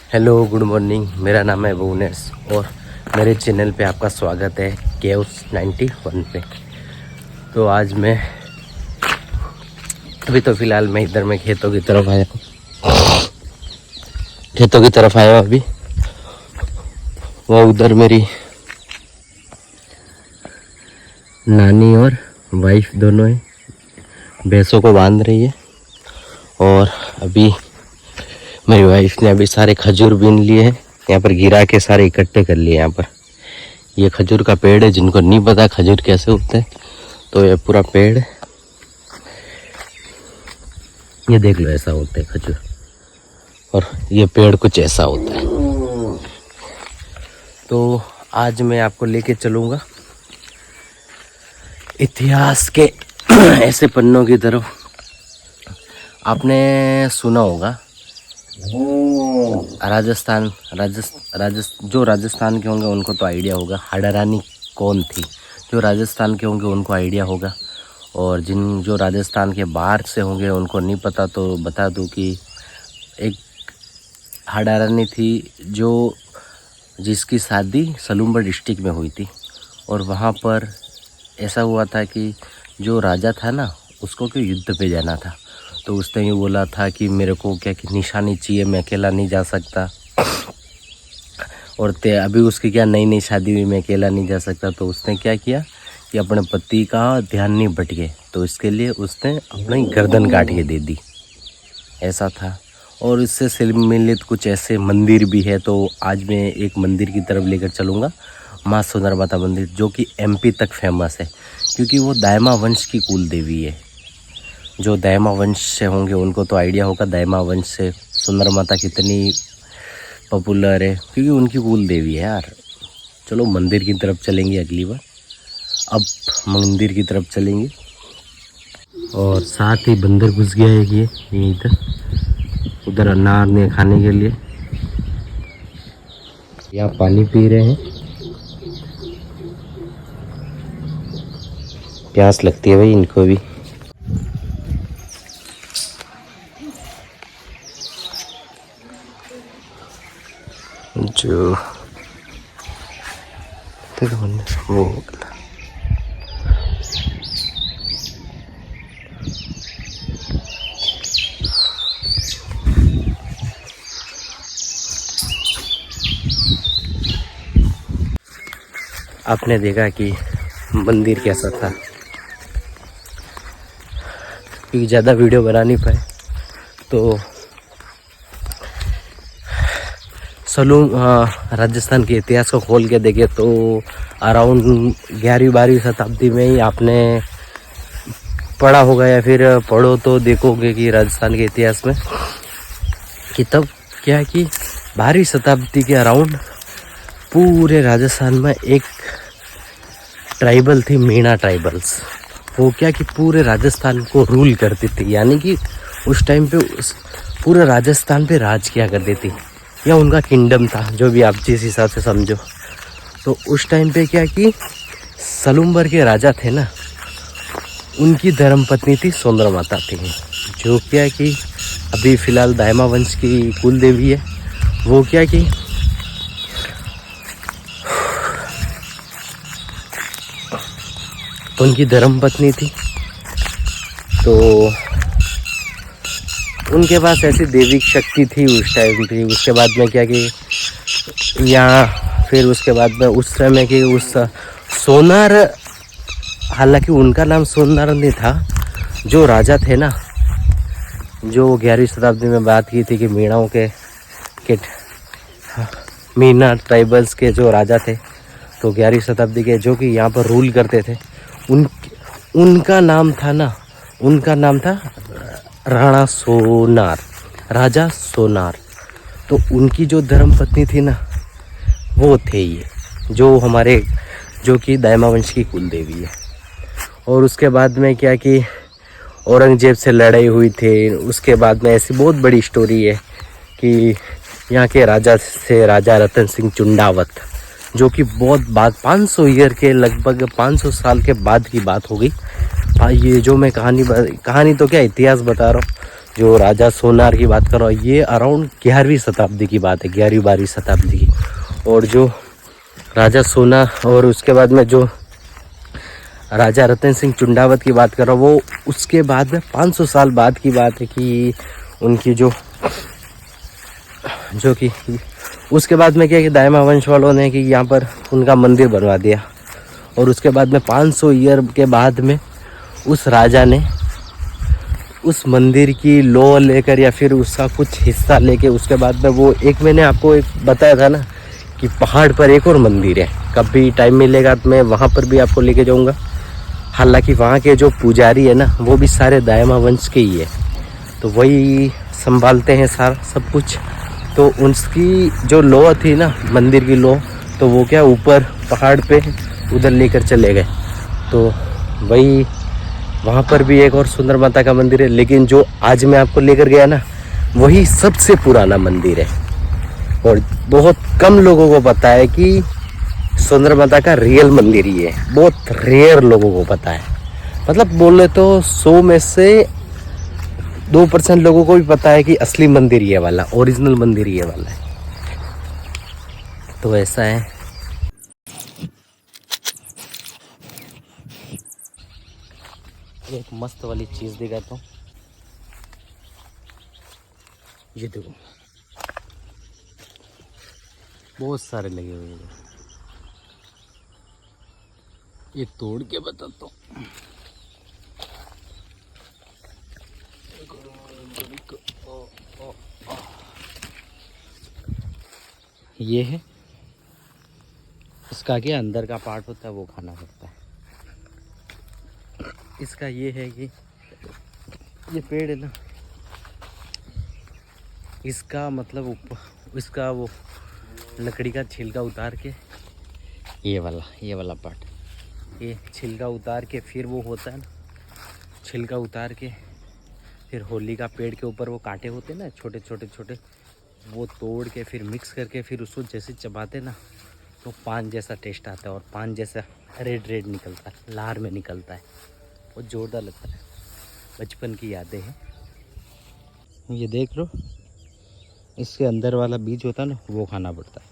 Hello good morning, मेरा नाम है भुवनेश और मेरे चैनल पे आपका स्वागत है केओस 91 पे। तो आज मैं फ़िलहाल मैं इधर मैं खेतों की तरफ आया हूँ अभी। वो उधर मेरी नानी और वाइफ दोनों है, भैंसों को बांध रही है। और अभी मेरी वाइफ ने अभी सारे खजूर बीन लिए हैं, यहाँ पर गिरा के सारे इकट्ठे कर लिए। यहाँ पर ये खजूर का पेड़ है, जिनको नहीं पता खजूर कैसे उगते हैं, तो ये पूरा पेड़ ये देख लो, ऐसा होता है खजूर। और ये पेड़ कुछ ऐसा होता है। तो आज मैं आपको लेके चलूँगा इतिहास के ऐसे पन्नों की तरफ। आपने सुना होगा जो राजस्थान के होंगे उनको तो आइडिया होगा हाडारानी कौन थी। जो राजस्थान के होंगे उनको आइडिया होगा, और जो राजस्थान के बाहर से होंगे उनको नहीं पता, तो बता दूं कि एक हाडारानी थी जिसकी शादी सलूम्बर डिस्ट्रिक्ट में हुई थी। और वहाँ पर ऐसा हुआ था कि जो राजा था ना, उसको क्यों युद्ध पे जाना था, तो उसने ये बोला था कि मेरे को क्या कि निशानी चाहिए, मैं अकेला नहीं जा सकता। और अभी उसकी क्या नई नई शादी हुई, मैं अकेला नहीं जा सकता। तो उसने क्या किया कि अपने पति का ध्यान नहीं भटके, तो इसके लिए उसने अपनी गर्दन काट के दे दी, ऐसा था। और इससे सम्मिलित कुछ ऐसे मंदिर भी है। तो आज मैं एक मंदिर की तरफ लेकर चलूँगा, माँ सोनर माता मंदिर, जो कि एमपी तक फेमस है, क्योंकि वो दायमा वंश की कुल देवी है। जो दायमा वंश से होंगे उनको तो आइडिया होगा दायमा वंश से सुंदर माता कितनी पॉपुलर है, क्योंकि उनकी कुल देवी है यार। चलो मंदिर की तरफ चलेंगे अगली बार। अब मंदिर की तरफ चलेंगे, और साथ ही बंदर घुस गया है ये इधर उधर अनार ने खाने के लिए। यहाँ पानी पी रहे हैं, प्यास लगती है भाई इनको भी। जो वो आपने देखा कि मंदिर कैसा था, क्योंकि ज़्यादा वीडियो बना नहीं पाए। तो राजस्थान के इतिहास को खोल के देखे तो अराउंड 11वीं-12वीं शताब्दी में ही आपने पढ़ा होगा, या फिर पढ़ो तो देखोगे कि राजस्थान के इतिहास में कि तब क्या कि 12वीं शताब्दी के अराउंड पूरे राजस्थान में एक ट्राइबल थी, मीणा ट्राइबल्स। वो क्या कि पूरे राजस्थान को रूल करती थी, यानी कि उस टाइम पे पूरे राजस्थान पे राज किया करती थी, या उनका किंगडम था, जो भी आप जिस हिसाब से समझो। तो उस टाइम पे क्या कि सलूम्बर के राजा थे ना, उनकी धर्मपत्नी थी सोनर माता थी, जो क्या कि अभी फ़िलहाल दायमा वंश की कुल देवी है। वो क्या कि उनकी धर्मपत्नी थी, तो उनके पास ऐसी देविक शक्ति थी उस टाइम पे। उसके बाद में क्या कि यहाँ फिर उसके बाद में उस समय कि उस सोनार, हालांकि उनका नाम सोनार नहीं था, जो राजा थे ना, जो 11वीं शताब्दी में बात की थी कि मीणा ट्राइबल्स के जो राजा थे, तो 11वीं शताब्दी के जो कि यहाँ पर रूल करते थे, उनका नाम था राणा सोनार, राजा सोनार। तो उनकी जो धर्मपत्नी थी ना, वो थे ये जो कि दायमा वंश की कुल देवी है। और उसके बाद में क्या कि औरंगजेब से लड़ाई हुई थी। उसके बाद में ऐसी बहुत बड़ी स्टोरी है कि यहाँ के राजा रतन सिंह चुंडावत, जो कि बहुत बाद 500 ईयर के लगभग 500 साल के बाद की बात हो गई। ये जो मैं कहानी तो क्या इतिहास बता रहा हूँ, जो राजा सोनार की बात कर रहा हूँ, ये अराउंड 11वीं शताब्दी की बात है, 11वीं-12वीं शताब्दी की। और जो राजा सोना और उसके बाद में जो राजा रतन सिंह चुंडावत की बात कर रहा हूँ, वो उसके बाद में 500 साल बाद की बात है कि उनकी जो कि उसके बाद में क्या कि दाइमा वंश वालों ने कि यहाँ पर उनका मंदिर बनवा दिया। और उसके बाद में 500 ईयर के बाद में उस राजा ने उस मंदिर की लौ लेकर या फिर उसका कुछ हिस्सा लेके उसके बाद में वो एक मैंने आपको एक बताया था ना कि पहाड़ पर एक और मंदिर है, कभी टाइम मिलेगा तो मैं वहाँ पर भी आपको लेके जाऊँगा। हालांकि वहाँ के जो पुजारी है ना वो भी सारे दाइमा वंश के ही है, तो वही संभालते हैं सारा सब कुछ। तो उसकी जो लौ थी ना मंदिर की लौ, तो वो क्या ऊपर पहाड़ पे उधर लेकर चले गए। तो वही वहाँ पर भी एक और सुंदर माता का मंदिर है, लेकिन जो आज मैं आपको लेकर गया ना वही सबसे पुराना मंदिर है। और बहुत कम लोगों को पता है कि सुंदर माता का रियल मंदिर ही है, बहुत रेयर लोगों को पता है। मतलब बोले तो 100 में से 2% लोगों को भी पता है कि असली मंदिर ये वाला, ओरिजिनल मंदिर ये वाला है। तो ऐसा है। एक मस्त वाली चीज दिखाता हूँ, ये देखो बहुत सारे लगे हुए हैं। ये तोड़ के बताता हूँ। ये है इसका क्या अंदर का पार्ट होता है वो खाना पड़ता है। इसका ये है कि ये पेड़ है ना, इसका मतलब इसका वो लकड़ी का छिलका उतार के ये वाला पार्ट, ये छिलका उतार के फिर वो होता है ना, छिलका उतार के फिर होली का पेड़ के ऊपर वो कांटे होते हैं ना छोटे छोटे छोटे, वो तोड़ के फिर मिक्स करके फिर उसको जैसे चबाते ना तो पान जैसा टेस्ट आता है और पान जैसा रेड निकलता है, लार में निकलता है, वो जोरदार लगता है। बचपन की यादें हैं। ये देख लो, इसके अंदर वाला बीज होता है ना वो खाना पड़ता है।